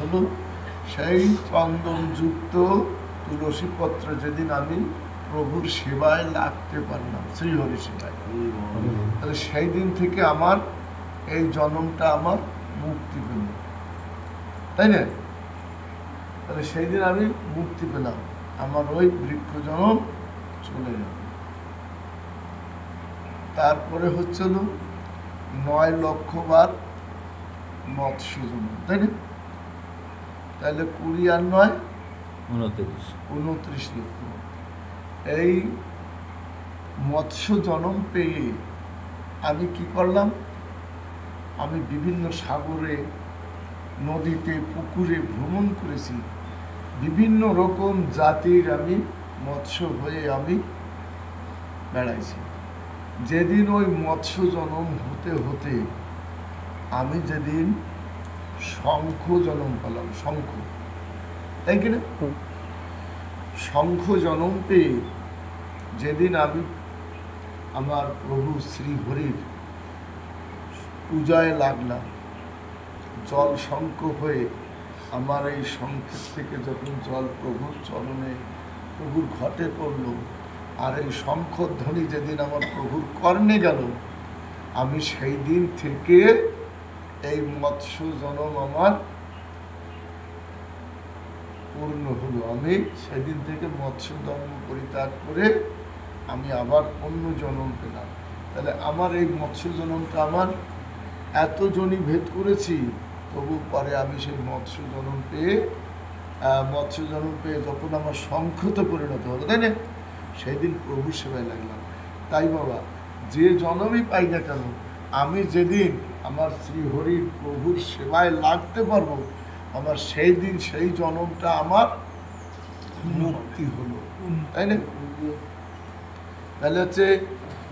হলো সেই চন্দনযুক্ত তুলসী পত্র যেদিন আমি প্রভুর সেবায় লাগতে পারলাম, শ্রীহরি সেবায়, তাহলে সেই দিন থেকে আমার এই জন্মটা আমার মুক্তি পেল, তাই না? তাহলে সেই দিন আমি মুক্তি পেলাম, আমার ওই বৃক্ষ জন্ম চলে গেল। তারপরে হচ্ছিল 9 লক্ষ বার মৎস্য জন্ম, তাই না? তাহলে 20 আর 9 29 লক্ষ। এই মৎস্য জন্ম পেয়ে আমি কি করলাম? আমি বিভিন্ন সাগরে, নদীতে, পুকুরে ভ্রমণ করেছি। বিভিন্ন রকম জাতির আমি মৎস্য হয়ে আমি বেড়াইছি। যেদিন ওই মৎস্য জন্ম হতে হতে আমি যেদিন শঙ্খ জন্ম পেলাম, শঙ্খ, তাই কিনা? শঙ্খ জন্ম পেয়ে যেদিন আমি আমার প্রভু শ্রীহরির পূজায় লাগলাম, জল শঙ্খ হয়ে আমার এই শঙ্খের থেকে যখন জল প্রভুর চরণে, প্রভুর ঘটে পড়ল, আর এই শঙ্খধ্বনি যেদিন আমার প্রভুর কর্ণে গেল, আমি সেই দিন থেকে এই মৎস্য জন্ম আমার পূর্ণ হলো। আমি সেদিন থেকে মৎস্য জন্ম পরিত্যাগ করে আমি আবার অন্য জন্ম পেলাম। তাহলে আমার এই মৎস্য জন্মটা আমার এত জনই ভেদ করেছি, তবু পরে আমি সেই মৎস্য জন্ম পেয়ে যখন আমার শঙ্খতে পরিণত হলো, তাই না? সেই দিন প্রভুর সেবায় লাগলাম। তাই বাবা, যে জন্মই পাই না কেন, আমি যেদিন আমার শ্রীহরির প্রভুর সেবায় লাগতে পারবো, আমার সেই দিন সেই জন্মটা আমার মুক্তি হলো, তাই না? তাহলে হচ্ছে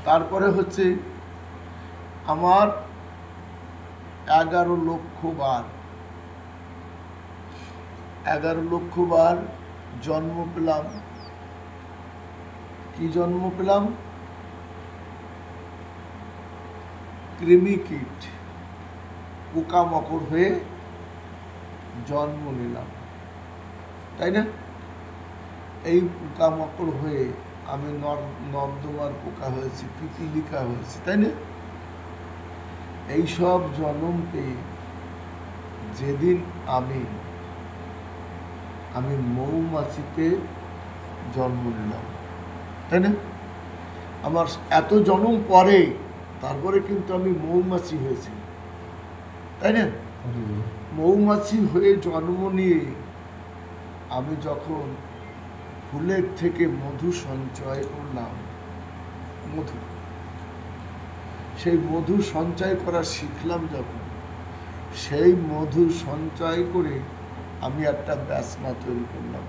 তারপরে হচ্ছে আমার 11 লক্ষ বার জন্ম পেলাম। কি জন্ম পেলাম? কৃমিকীট, পোকামাকড় হয়ে জন্ম নিলাম, তাই না? এই পোকামাকড় হয়ে আমি নর্দমার পোকা হয়েছি, পিপিলিকা হয়েছি, তাই না? এইসব জন্ম পেয়ে যেদিন আমি মৌমাছিতে জন্ম নিলাম, তাই না? আমার এত জন্ম পরে তারপরে কিন্তু আমি মৌমাছি হয়েছি, তাই না? মৌমাছি হয়ে জন্ম নিয়ে আমি যখন ফুলের থেকে মধু সঞ্চয় করলাম, সেই মধু সঞ্চয় করা শিখলাম যখন, সেই মধু সঞ্চয় করে আমি একটা বাসনা তৈরি করলাম।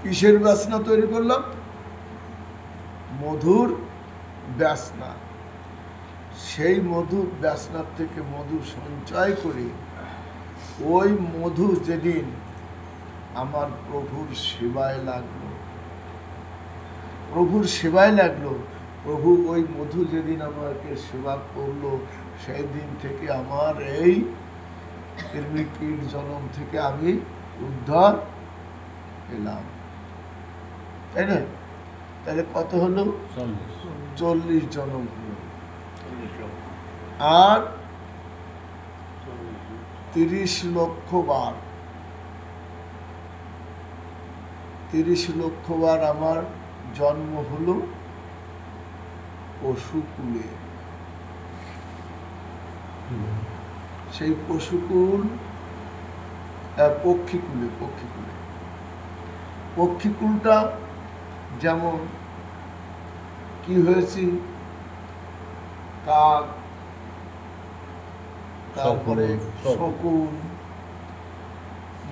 কিসের বাসনা তৈরি করলাম? মধুর বাসনা। সেই মধুর বাসনার থেকে মধু সঞ্চয় করে ওই মধু যেদিন আমার প্রভুর সেবায় লাগলো, প্রভু ওই মধু যেদিন আমাকে সেবা করলো, সেই দিন থেকে আমার এই কৃমিকীট জন্ম থেকে আমি উদ্ধার পেলাম, তাই না? তাহলে কত হলো? 40 জন্ম হলো। আর 30 লক্ষ বার আমার জন্ম হলো পশুকুলে। সেই পক্ষীকুলটা যেমন কি হয়েছি, কাক, তারপরে শকুন,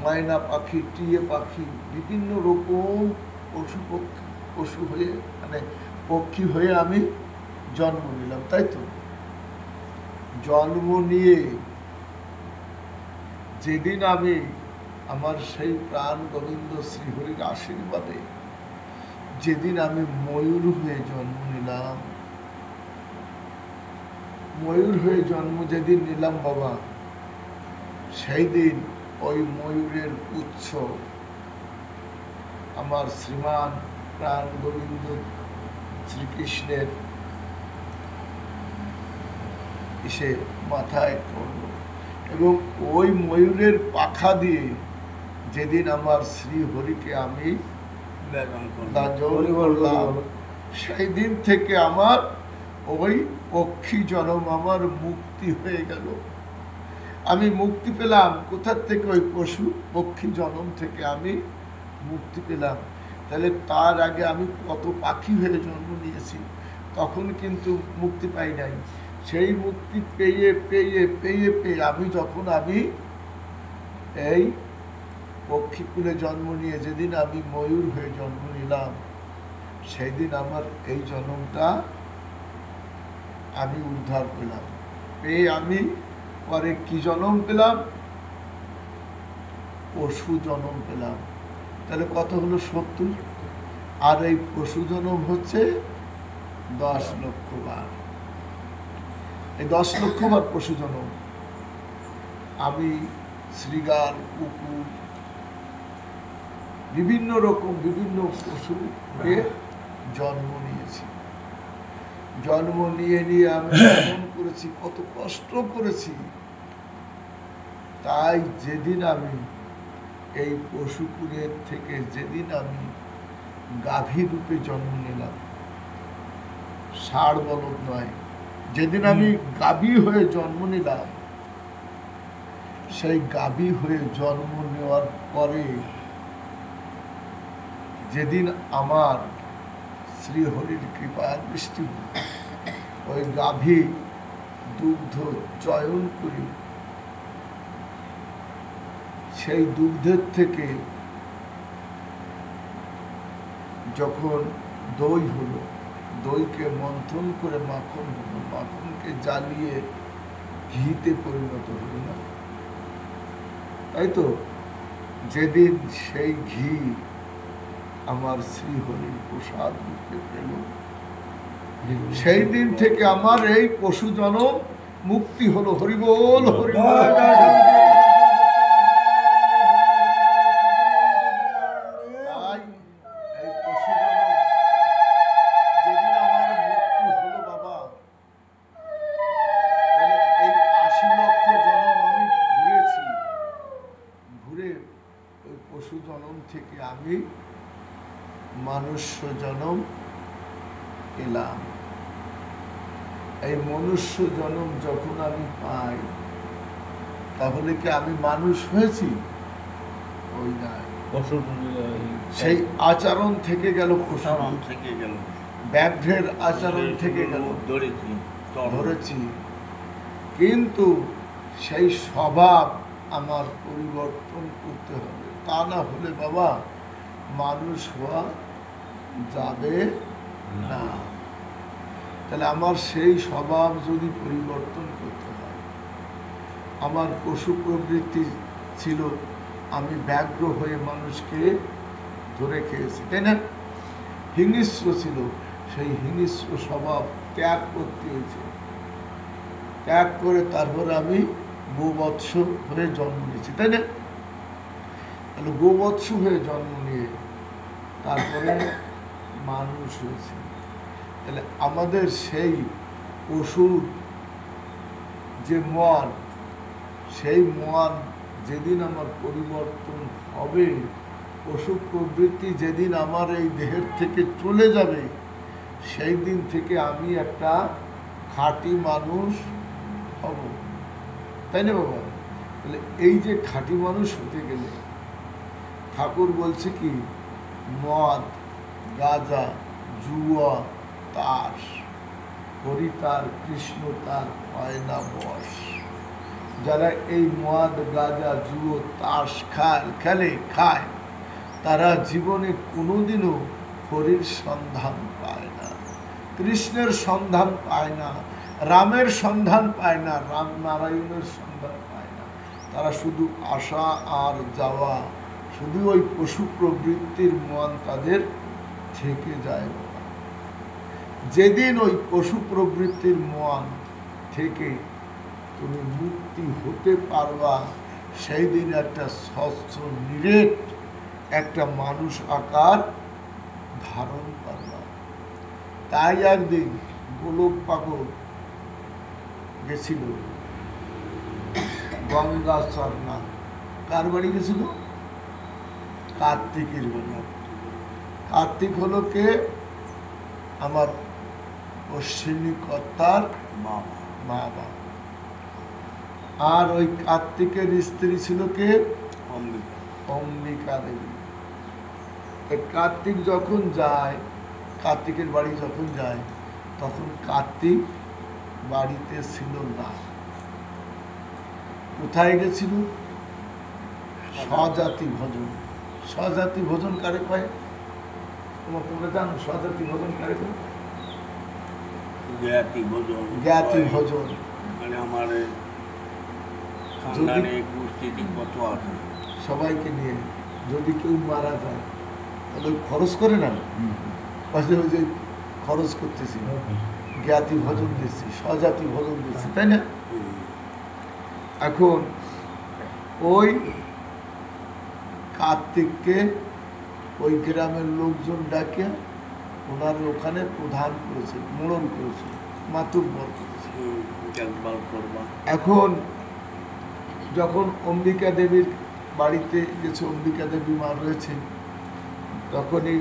ময়না পাখি, টিয়ে পাখি, বিভিন্ন রকম পশু হয়ে, মানে পক্ষী হয়ে আমি জন্ম নিলাম, তাই তো? জন্ম নিয়ে যেদিন আমি আমার সেই প্রাণ গোবিন্দ শ্রীহরির আশীর্বাদে যেদিন আমি ময়ূর হয়ে জন্ম নিলাম, ময়ূর হয়ে জন্ম যেদিন নিলাম বাবা, সেই দিন ওই ময়ূরের পুচ্ছ আমার শ্রীমান প্রাণ গোবিন্দ শ্রীকৃষ্ণের এসে মাথায় পড়ল, এবং ওই ময়ূরের পাখা দিয়ে যেদিন আমার শ্রীহরিকে আমি করলাম, সেই দিন থেকে আমার ওই পক্ষী জনম আমার মুক্তি হয়ে গেল। আমি মুক্তি পেলাম কোথা থেকে? ওই পশু পক্ষী জনম থেকে আমি মুক্তি পেলাম। তাহলে তার আগে আমি কত পাখি হয়ে জন্ম নিয়েছি, তখন কিন্তু মুক্তি পাই নাই। সেই মুক্তি পেয়ে পেয়ে পেয়ে পেয়ে আমি যখন এই পক্ষীকুলে জন্ম নিয়ে যেদিন আমি ময়ূর হয়ে জন্ম নিলাম, সেই দিন আমার এই জন্মটা আমি উদ্ধার পেলাম। পেয়ে আমি পরে কি জন্ম পেলাম? পশু জন্ম পেলাম। তাহলে কত হলো? 70। আর এই পশু জন্ম হচ্ছে 10 লক্ষ বার। এই 10 লক্ষ বার পশু জন্ম আমি শৃগাল, কুকুর, বিভিন্ন রকম বিভিন্ন পশুকে জন্ম নিয়েছি। জন্ম নিয়ে নিয়ে আমি পালন করেছি, কত কষ্ট করেছি। তাই যেদিন আমি এই পশুকুলের থেকে যেদিন আমি গাভী রূপে জন্ম নিলাম, ষাঁড় বলদ নয়, যেদিন আমি গাভী হয়ে জন্ম নিলাম, সেই গাভী হয়ে জন্ম নেওয়ার পরে যেদিন আমার শ্রীহরির কৃপা দৃষ্টি, ওই গাভী দুগ্ধ চয়ন করি, সেই দুগ্ধের থেকে যখন দই হলো, দইকে মন্থন করে মাখন হলো, মাখনকে জ্বালিয়ে ঘিতে পরিণত হলো না, তাই তো? যেদিন সেই ঘি আমার শ্রীহরির প্রসাদ রূপে পেল, সেই দিন থেকে আমার এই পশু জনম মুক্তি হলো। হরিবোল হরিবোল। থেকে আমি মনুষ্য জন্ম পেলাম। এই মনুষ্য জন্ম যখন আমি পাই, তাহলে কি আমি মানুষ হয়েছি? ওই নাই, সেই আচরণ থেকে গেল, ব্যাঘ্রের আচরণ থেকে গেল, ধরেছি। কিন্তু সেই স্বভাব আমার পরিবর্তন করতে হবে, তা না হলে বাবা মানুষ হওয়া যাবে না। তাহলে আমার সেই স্বভাব যদি পরিবর্তন করতে হয়, আমার পশু প্রবৃত্তি ছিল, আমি ব্যাঘ্র হয়ে মানুষকে ধরে খেয়েছি, তাই না? হিংস্র ছিল, সেই হিংস্র স্বভাব ত্যাগ করতে হয়েছে। ত্যাগ করে তারপরে আমি গোবৎস হয়ে জন্ম নিয়েছি, তাই না? তাহলে গোবৎস হয়ে জন্ম নিয়ে তারপরে মানুষ হয়েছে। তাহলে আমাদের সেই পশুর যে মন, সেই মন যেদিন আমার পরিবর্তন হবে, পশু প্রবৃত্তি যেদিন আমার এই দেহের থেকে চলে যাবে, সেই দিন থেকে আমি একটা খাঁটি মানুষ হব, তাই না বাবা? তাহলে এই যে খাঁটি মানুষ হতে গেলে ঠাকুর বলছে কি, মদ, গাঁজা, জুয়া, তাস, হরি তার কৃষ্ণ তার হয় না বশ। যারা এই মদ, গাঁজা, জুয়ো, তাস খায়, তারা জীবনে কোনোদিনও হরির সন্ধান পায় না, কৃষ্ণের সন্ধান পায় না, রামের সন্ধান পায় না, রাম নারায়ণের সন্ধান পায় না। তারা শুধু আসা আর যাওয়া, শুধু ওই পশু প্রবৃত্তির মন তাদের থেকে যায়। যেদিন ওই পশু প্রবৃত্তির মন থেকে তুমি মুক্তি হতে পারবা, সেই দিন একটা স্বচ্ছ নিরেট একটা মানুষ আকার ধারণ করলাম। তাই একদিন গোলক পাগল গেছিল গঙ্গা স্নান। কার বাড়ি গেছিল? কার্তিকের বাড়ি। কার্তিক হলো কে? আমার অশ্বিনী কর্তার বাবা। আর ওই কার্তিকের স্ত্রী ছিল কে? অম্বিকা দেবী। কার্তিক যখন যায়, কার্তিকের বাড়ি যখন যায়, তখন কার্তিক বাড়িতে ছিল না। কোথায় গেছিল? স্বজাতি ভোজন। স্বজাতি ভোজন কারে কয়? তোমরা জানো স্বজাতি ভোজন কারে কয়? জ্ঞাতি ভোজন। জ্ঞাতি ভোজন মানে আমার খানদানে কুস্তিতে কত আছে, সবাইকে নিয়ে যদি কেউ মারা যায় তাহলে খরচ করে না, মাঝে মাঝে খরচ করতেছি, জ্ঞাতি ভোজন দিচ্ছি, স্বজাতি ভোজন দিচ্ছি, তাই না? এখন ওই কার্তিককে ওই গ্রামের লোকজন ডাকে ওনার ওখানে প্রধান করেছে, মোড়ন করেছে, মাতুব্বর করেছে। এখন যখন অম্বিকা দেবীর বাড়িতে গেছে, অম্বিকা দেবী মা রয়েছে, তখনই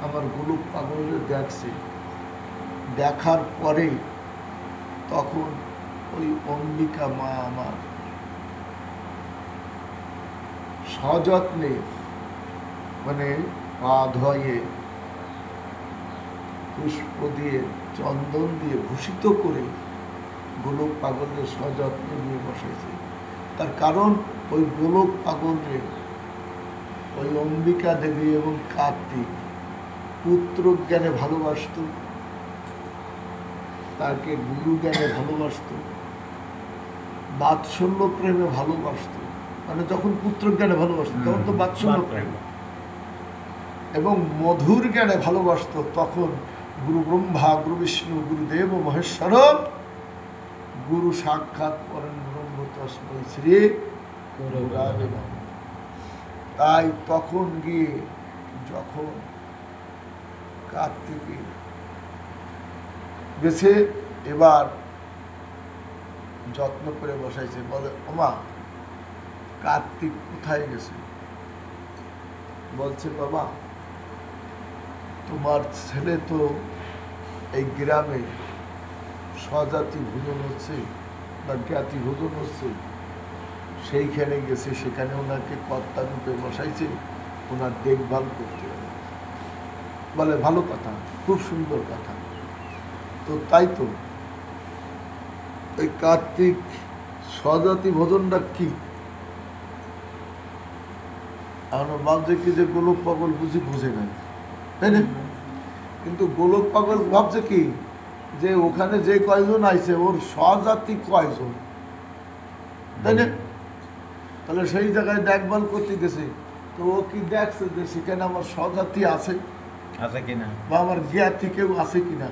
আমার গোলক পাগলের দেখছে। দেখার পরে তখন ওই অম্বিকা মা আমার সযত্নে মানে পা ধোয়ে পুষ্প দিয়ে চন্দন দিয়ে ভূষিত করে গোলক পাগলের সযত্নে নিয়ে বসাইছে। তার কারণ ওই গোলক পাগলের ওই অম্বিকা দেবী এবং কার্তিক পুত্র জ্ঞানে ভালোবাসত, তাকে গুরু জ্ঞানে ভালোবাসত, বাৎসল্য প্রেমে ভালোবাসত। মানে যখন পুত্র জ্ঞানে ভালোবাসত তখন তো বাৎসল্য প্রেম, এবং মধুর জ্ঞানে ভালোবাসত তখন গুরু ব্রহ্মা, গুরু বিষ্ণু, গুরুদেব মহেশ্বর, গুরু সাক্ষাৎ পরম ব্রহ্ম তস্মৈ শ্রী গুরবে নমঃ। তাই তখন গিয়ে যখন কার্তিকে গেছে, এবার যত্ন করে বসাইছে, বলে ওমা কার্তিক কোথায় গেছে? বলছে বাবা তোমার ছেলে তো এই গ্রামে স্বজাতি ভোজন হচ্ছে বা জ্ঞাতি ভোজন হচ্ছে, সেইখানে গেছে, সেখানে ওনাকে কর্তারূপে বসাইছে, ওনার দেখভাল করতে হবে। বলে ভালো কথা, খুব সুন্দর কথা। তো তাই তো এই কার্তিক স্বজাতি ভোজনটা কি? আমরা ভাবছে কি যে গোলক পাগল বুঝে নাই, তাই না? কিন্তু গোলক পাগল ভাবছে কি যে ওখানে যে কয়জন আইছে ওর স্বজাতি কয়জন, তাই না? তাহলে সেই জায়গায় দেখভাল করতে গেছে, তো ও কি দেখছে যে সেখানে আমার স্বজাতি আছে কিনা বা আমার জ্ঞাতি কেউ আছে কিনা।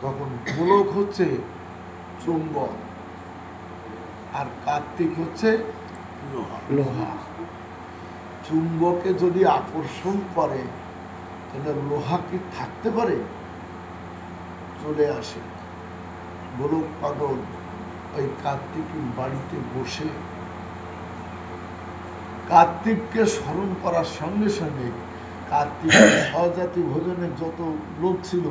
তখন গোলক হচ্ছে চুম্বক আর কার্তিক হচ্ছে লোহা। চুম্বকে যদি আকর্ষণ করে তাহলে লোহা কি থাকতে পারে? চলে আসে। গোলক পাগল ওই কার্তিকের বাড়িতে বসে কার্তিককে স্মরণ করার সঙ্গে সঙ্গে কার্তিকের স্বজাতি ভোজনের যত লোক ছিল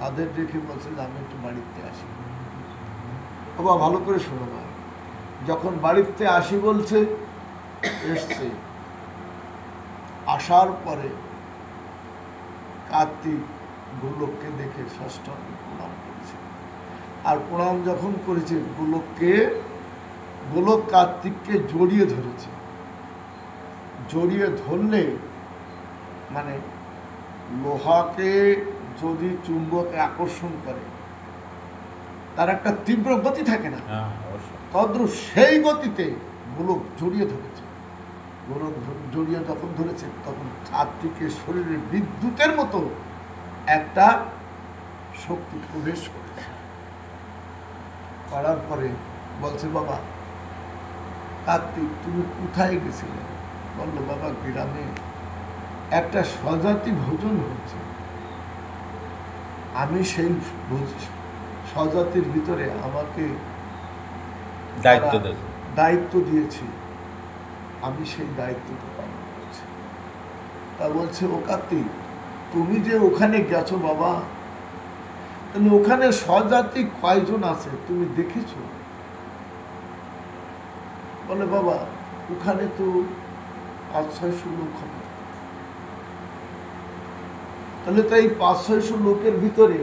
তাদের দেখে বলছে যে আমি একটু বাড়িতে আসি। বাবা ভালো করে শোনো না, যখন বাড়িতে আসি বলছে, এসছে, আসার পরে কার্তিক গোলককে দেখে ষষ্ঠকে প্রণাম করেছে। আর প্রণাম যখন করেছে গোলক কার্তিককে জড়িয়ে ধরেছে। জড়িয়ে ধরলে মানে লোহাকে যদি চুম্বকে আকর্ষণ করে তার একটা তীব্র গতি থাকে না, তদ্রূপ সেই গতিতে গোলক জড়িয়ে ধরেছে। গোলক জড়িয়ে যখন ধরেছে তখন কার্তিকের শরীরে বিদ্যুতের মতো একটা শক্তি প্রবেশ করেছে। করার পরে বলছে বাবা কার্তিক তুমি কোথায় গেছিলে? বললো বাবা গ্রামে একটা স্বজাতি ভোজন হচ্ছে, আমি সেই স্বজাতির ভিতরে আমাকে দায়িত্ব দিয়েছি, আমি সেই দায়িত্বটা পালন করছি। তা বলছে ও কার্তিক তুমি যে ওখানে গেছো বাবা, তাহলে ওখানে স্বজাতি কয়জন আছে তুমি দেখেছো? বলে বাবা ওখানে তো 500-600 লোক হবে। তাহলে তো এই 500-600 লোকের ভিতরে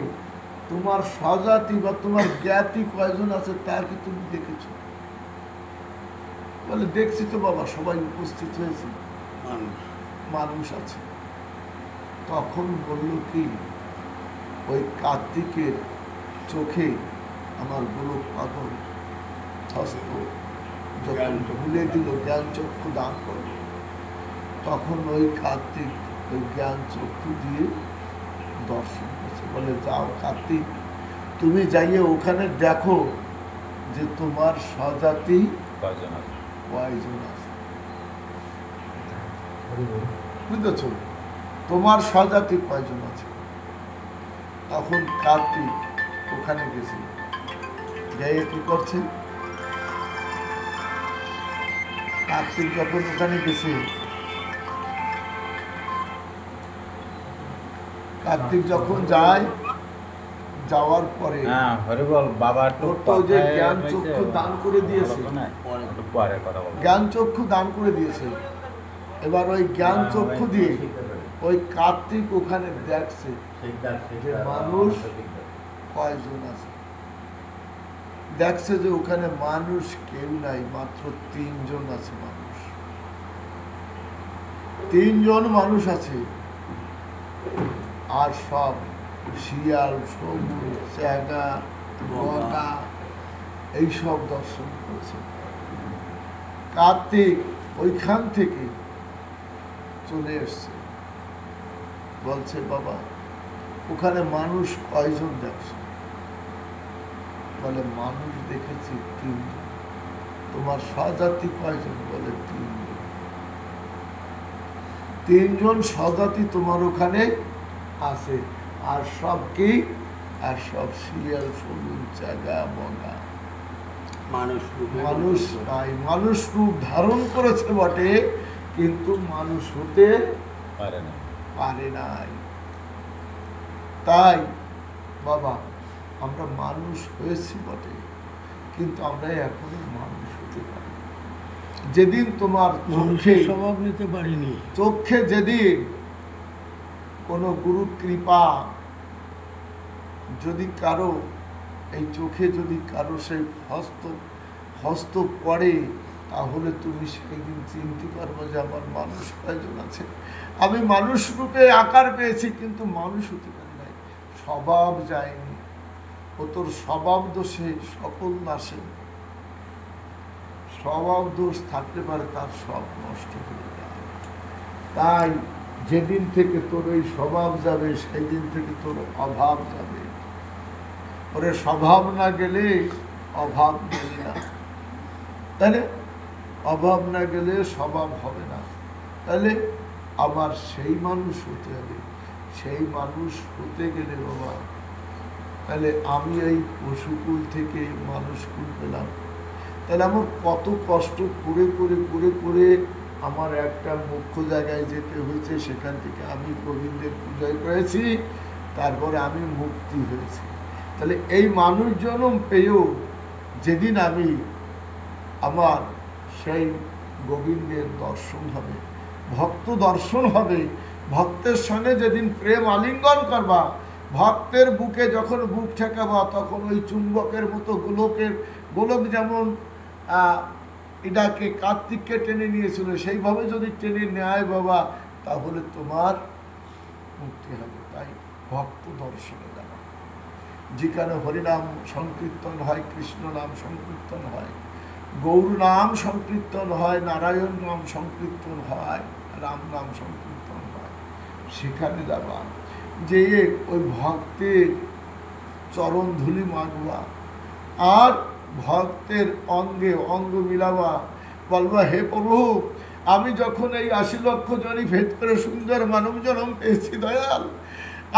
তোমার স্বজাতি বা তোমার জ্ঞাতি কয়জন আছে তা কি তুমি দেখেছো? বলে দেখছি তো বাবা, সবাই উপস্থিত হয়েছে, মানুষ আছে। তখন বলল কি ওই কার্তিকের চোখে আমার গোলক পাগল হস্ত যখন ভুলে দিল, জ্ঞান চক্ষু দান করল, তখন ওই কার্তিক ওই জ্ঞান চক্ষু দিয়ে দর্শন করছে। বলে যাও কার্তিক তুমি যাইয়ে ওখানে দেখো যে তোমার স্বজাতি কয়জন আছে, বুঝতেছ? তোমার স্বজাতি কয়জন আছে? তখন কার্তিক ওখানে গেছে, যাইয়ে কি করছে? কার্তিক যখন ওখানে গেছে, কার্তিক যখন যায়, যাওয়ার পরে যে জ্ঞান চক্ষু দান করে দিয়েছে, জ্ঞান চক্ষু দান করে দিয়েছে, এবার ওই জ্ঞান চক্ষু দিয়ে ওই কার্তিক ওখানে দেখছে যে মানুষ কয়জন আছে। দেখছে যে ওখানে মানুষ কেউ নাই, মাত্র 3 জন আছে মানুষ, 3 জন মানুষ আছে। আর সব শিয়াল, সবুজ, চ্যাগা, বগা এইসব দর্শন করছে। কার্তিক ওইখান থেকে চলে এসছে, বলছে বাবা ওখানে মানুষ কয়জন দেখছো? বলে মানুষ দেখেছি 3 জন। তোমার স্বজাতি কয়জন? বলে 3 জন। 3 জন স্বজাতি তোমার ওখানে আছে, আর সব কি? আর সব শিয়াল, সবুজ, চাগা, বগা, মানুষ নাই। মানুষ রূপ ধারণ করেছে বটে, কিন্তু মানুষ হতে পারে নাই। তাই বাবা আমরা মানুষ হয়েছি বটে, কিন্তু আমরা এখনো মানুষ হতে পারি। যেদিন তোমার চোখে স্বভাব নিতে পারিনি, চোখে যেদিন কোনো গুরু কৃপা যদি কারো এই চোখে যদি কারো সেই হস্ত পড়ে, তাহলে তুমি সেই দিন চিনতে পারবো যে আমার মানুষ কয়জন আছে। আমি মানুষ রূপে আকার পেয়েছি, কিন্তু মানুষ হতে পারি নাই, স্বভাব যায়নি। ও তোর স্বভাব দোষে সকল নাশে, স্বভাব দোষ থাকতে পারে, তার সব নষ্ট হয়ে যায়। তাই যেদিন থেকে তোর ওই স্বভাব যাবে, সেই দিন থেকে তোর অভাব যাবে। ওরে স্বভাব না গেলে অভাব গেলে না, তাহলে অভাব না গেলে স্বভাব হবে না। তাহলে আবার সেই মানুষ হতে হবে। সেই মানুষ হতে গেলে বাবা, তাহলে আমি এই পশুকুল থেকে মানুষকুল পেলাম, তাহলে আমার কত কষ্ট করে করে করে করে আমার একটা মুখ্য জায়গায় যেতে হয়েছে, সেখান থেকে আমি গোবিন্দের পূজায় করেছি, তারপরে আমি মুক্তি হয়েছি। তাহলে এই মানুষ জন্ম পেয়েও যেদিন আমি আমার সেই গোবিন্দের দর্শন হবে, ভক্ত দর্শন হবে, ভক্তের সঙ্গে যেদিন প্রেম আলিঙ্গন করবা, ভক্তের বুকে যখন বুক ঠেকাবা, তখন ওই চুম্বকের মতো গোলক যেমন এটাকে কার্তিককে টেনে নিয়েছিল, সেইভাবে যদি টেনে নেয় বাবা, তাহলে তোমার মুক্তি হবে। তাই ভক্ত দর্শনে যাবা, যেখানে হরিনাম সংকীর্তন হয়, কৃষ্ণ নাম সংকীর্তন হয়, গৌর নাম সংকীর্তন হয়, নারায়ণ নাম সংকীর্তন হয়, রাম নাম সংকীর্তন হয়, সেখানে যাবা, যে ওই ভক্তের চরণ ধুলি মাগবা। আর ভক্তের অঙ্গে অঙ্গ মিলাবা, বলবা হে প্রভু, আমি যখন এই ৮০ লক্ষ জনি ভেদ করে সুন্দর মানব জন্ম পেয়েছি দয়াল,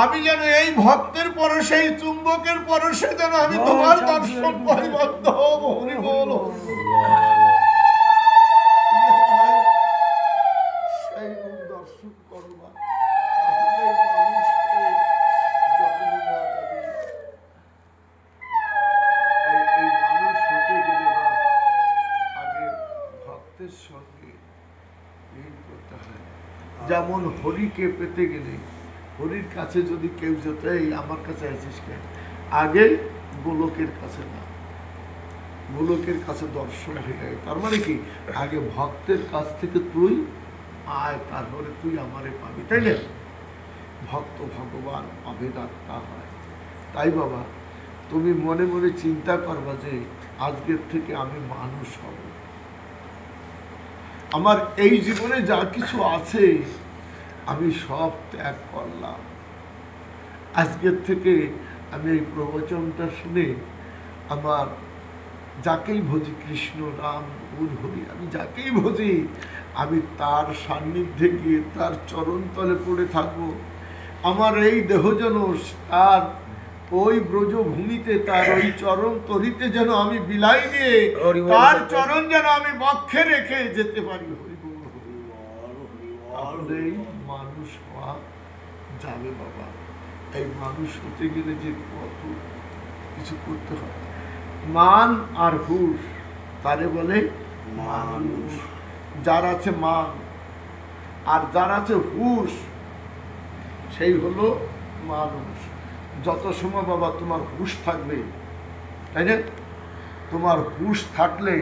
আমি যেন এই ভক্তের পরশে, এই চুম্বকের পরশে যেন আমি তোমার দর্শন পরিবদ্ধ হব। হরি বল। সেই রূপ দর্শন করবা, তাহলে মানুষকে জন্ম দেওয়া যাবে। এই মানুষ হতে গেলে বা আগে ভক্তের সঙ্গে মিল করতে হয়। যেমন হরিকে পেতে গেলে, হরির কাছে যদি কেউ যেত, এই আমার কাছে আছিস কেন, আগে গোলকের কাছে না, গোলকের কাছে দর্শন হয়ে যায়। তার মানে কি, আগে ভক্তের কাছ থেকে তুই আয়, তারপরে তুই আমারে পাবি, তাই না? ভক্ত ভগবান অভেদাত্মা হয়। তাই বাবা, তুমি মনে মনে চিন্তা করবা যে আজকের থেকে আমি মানুষ হব। আমার এই জীবনে যা কিছু আছে আমি সব ত্যাগ করলাম। আজকের থেকে আমি এই প্রবচনটা শুনে আমার যাকেই ভজি, কৃষ্ণ রাম গুণ হরি, আমি যাকেই ভজি, আমি তার সান্নিধ্যে গিয়ে তার চরণ তলে পড়ে থাকবো। আমার এই দেহ যেন তার ওই ব্রজভূমিতে, তার ওই চরণ তরিতে যেন আমি বিলাই দিয়ে তার চরণ যেন আমি বক্ষে রেখে যেতে পারি। তাহলেই মানুষ হওয়া যাবে বাবা। এই মানুষ হতে গেলে যে কত কিছু করতে হয়। মান আর হুশ তারে বলে মানুষ। যার আছে মান আর যার আছে হুশ, সেই হলো মানুষ। যত সময় বাবা তোমার হুশ থাকবে, তাই না? তোমার হুশ থাকলে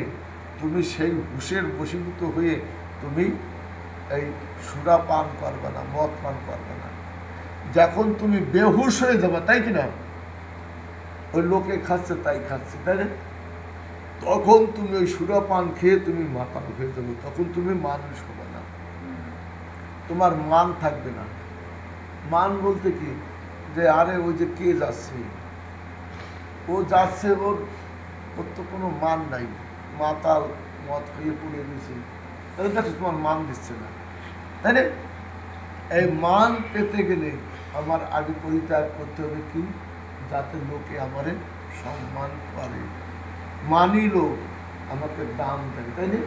তুমি সেই হুশের বশীভূত হয়ে তুমি এই সুরা পান করবে না, মদ পান করবে না। যখন তুমি বেহুশ হয়ে যাবে, তাই কিনা, ওই লোকে খাচ্ছে তাই খাচ্ছে, তাই না? তখন তুমি ওই সুরা পান খেয়ে তুমি মাতাল হয়ে যাবে, তখন তুমি মানুষ হবে না, তোমার মান থাকবে না। মান বলতে কি, যে আরে ওই যে কে যাচ্ছে, ও যাচ্ছে, ওর তো কোনো মান নাই, মাতাল মদ খেয়ে পড়ে গেছে, তাদের কাছে তোমার মান দিচ্ছে না, তাই না? এই মান পেতে গেলে আমার আগে পরিত্যাগ করতে হবে কি, যাতে লোকে আমারে সম্মান করে, মানি লোক আমাকে দাম দেয়, তাই না?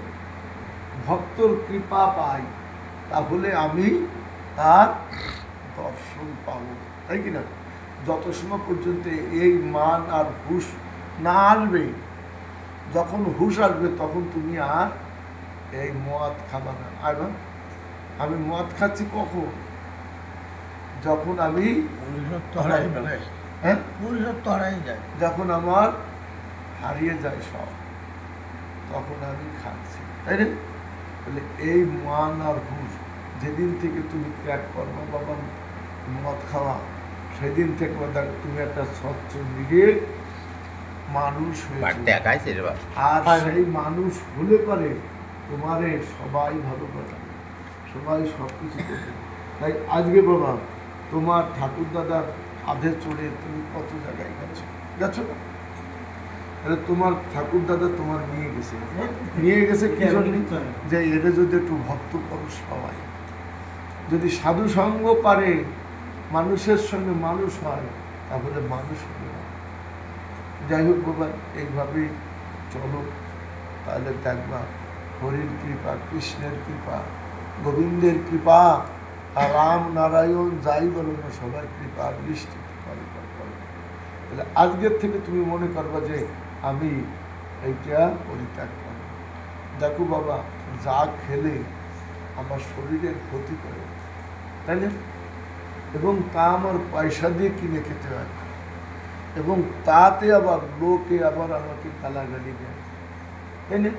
ভক্তর কৃপা পাই, তাহলে আমি তার দর্শন পাবো, তাই কিনা? যত সময় পর্যন্ত এই মান আর হুশ না আসবে, যখন হুশ আসবে তখন তুমি আর এই মদ খাবা না। আর আমি মদ খাচ্ছি কখন, যখন আমি যখন আমার হারিয়ে যায় সব, তখন আমি খাচ্ছি, তাই না? তাহলে এই মান আর হুশ যেদিন থেকে তুমি ত্যাগ করবো বাবা মদ খাওয়া, সেদিন থেকে তুমি একটা স্বচ্ছ নিরেট মানুষ হয়েছে। আর সেই মানুষ হলে পরে তোমারে সবাই ভালো করে, সবাই সব কিছু করবে। তাই আজকে বাবা তোমার ঠাকুর দাদার কাঁধে চড়ে তুমি কত জায়গায় গেছো না? তোমার ঠাকুর দাদা তোমার নিয়ে গেছে কি জন্য? যে এরা যদি একটু ভক্ত করো, সবাই যদি সাধু সঙ্গ পারে, মানুষের সঙ্গে মানুষ হয়, তাহলে মানুষ হবে না। যাই হোক বাবা, এইভাবেই চলো, তাহলে দেখবা হরির কৃপা, কৃষ্ণের কৃপা, গোবিন্দের কৃপা, আর রাম নারায়ণ যাই বলো না, সবার কৃপা বৃষ্টি করে। তাহলে আজকের থেকে তুমি মনে করবা যে আমি এইটা পরিত্যাগ করব। দেখো বাবা, যা খেলে আমার শরীরের ক্ষতি করে, তাই না? এবং তা আমার পয়সা দিয়ে কিনে খেতে হয়, এবং তাতে আবার লোকে আবার আমাকে গালাগালি দেয়, তাই না?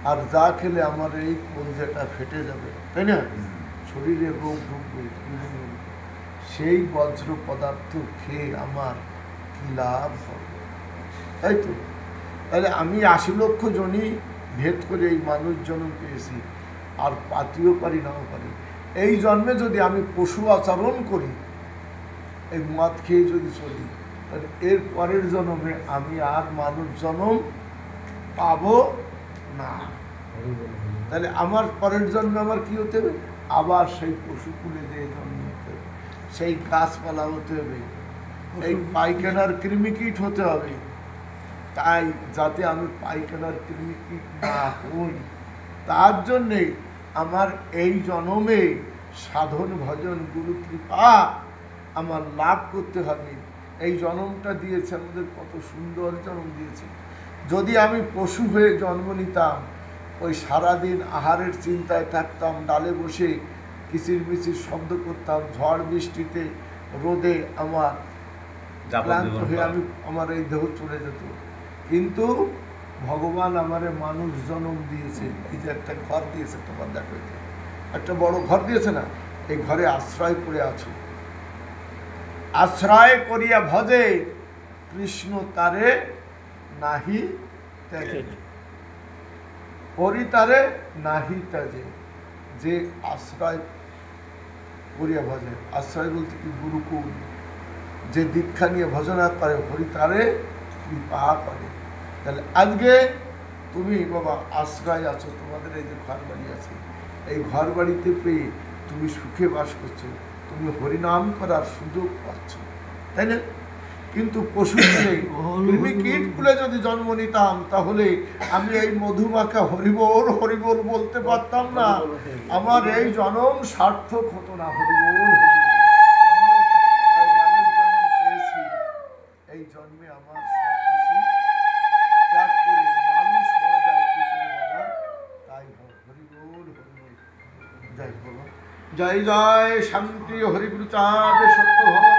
আর যা খেলে আমার এই কলজাটা ফেটে যাবে, তাই না? শরীরে রোগ ঢুকবে, সেই বজ্র পদার্থ খেয়ে আমার কি লাভ হবে, তাই তো? তাহলে আমি ৮০ লক্ষ জনই ভেদ করে এই মানুষ জন্ম পেয়েছি, আর পাতিও পারি নাও পারি। এই জন্মে যদি আমি পশু আচরণ করি, এই মদ খেয়ে যদি চলি, তাহলে এর পরের জন্মে আমি আর মানব জন্ম পাবো না। তাহলে আমার পরের জন্মে আমার কি হতে হবে? আবার সেই পশুকুলে দিয়ে জন্ম হতে হবে, সেই গাছপালা হতে হবে, এই পায়খানার কৃমিকীট হতে হবে। তাই যাতে আমি পায়খানার কৃমিকীট না হই, তার জন্যে আমার এই জন্মে সাধন ভজন গুরু কৃপা আমার লাভ করতে হবে। এই জন্মটা দিয়েছে আমাদের, কত সুন্দর জন্ম দিয়েছে। যদি আমি পশু হয়ে জন্ম নিতাম, ওই সারাদিন আহারের চিন্তায় থাকতাম, ডালে বসে কিচির মিচির শব্দ করতাম, ঝড় বৃষ্টিতে রোদে আমার ক্লান্ত হয়ে আমার এই দেহ চলে যেত। কিন্তু ভগবান আমারে মানুষ জন্ম দিয়েছে, এই যে একটা ঘর দিয়েছে, তোমার দেখো একটা বড় ঘর দিয়েছে না, এই ঘরে আশ্রয় করে আছো। আশ্রয় করিয়া ভজে কৃষ্ণ তারে নাহি ত্যাগে, হরি তারে নাহি ত্যাগে। যে আশ্রয় করিয়া ভজে, আশ্রয় বলতে কি গুরুকুল, যে দীক্ষা নিয়ে ভজনা করে, হরি তারে কৃপা করে। তাহলে আজকে তুমি বাবা আশ্রয় আছো, তোমাদের এই যে ঘর বাড়ি আছে, এই ঘর বাড়িতে পেয়ে তুমি সুখে বাস করছো, তুমি হরিনাম করার সুযোগ পাচ্ছ, তাই না? কিন্তু পশুকুলে কৃমি কীটকুলে যদি জন্ম নিতাম, তাহলে আমি এই মধুমাখা হরিবোল হরিবোল বলতে পারতাম না, আমার এই জন্ম সার্থক হতো না। হরিবোল, এই জন্মে আমার সবকিছু ত্যাগ করে মানুষ হওয়া যায় কি করে বাবা? তাই হোক, হরিবোল হরিবোল। জয় বাবা, জয় জয় শান্তি হরিগুরু চাঁদ সত্য ভগবান।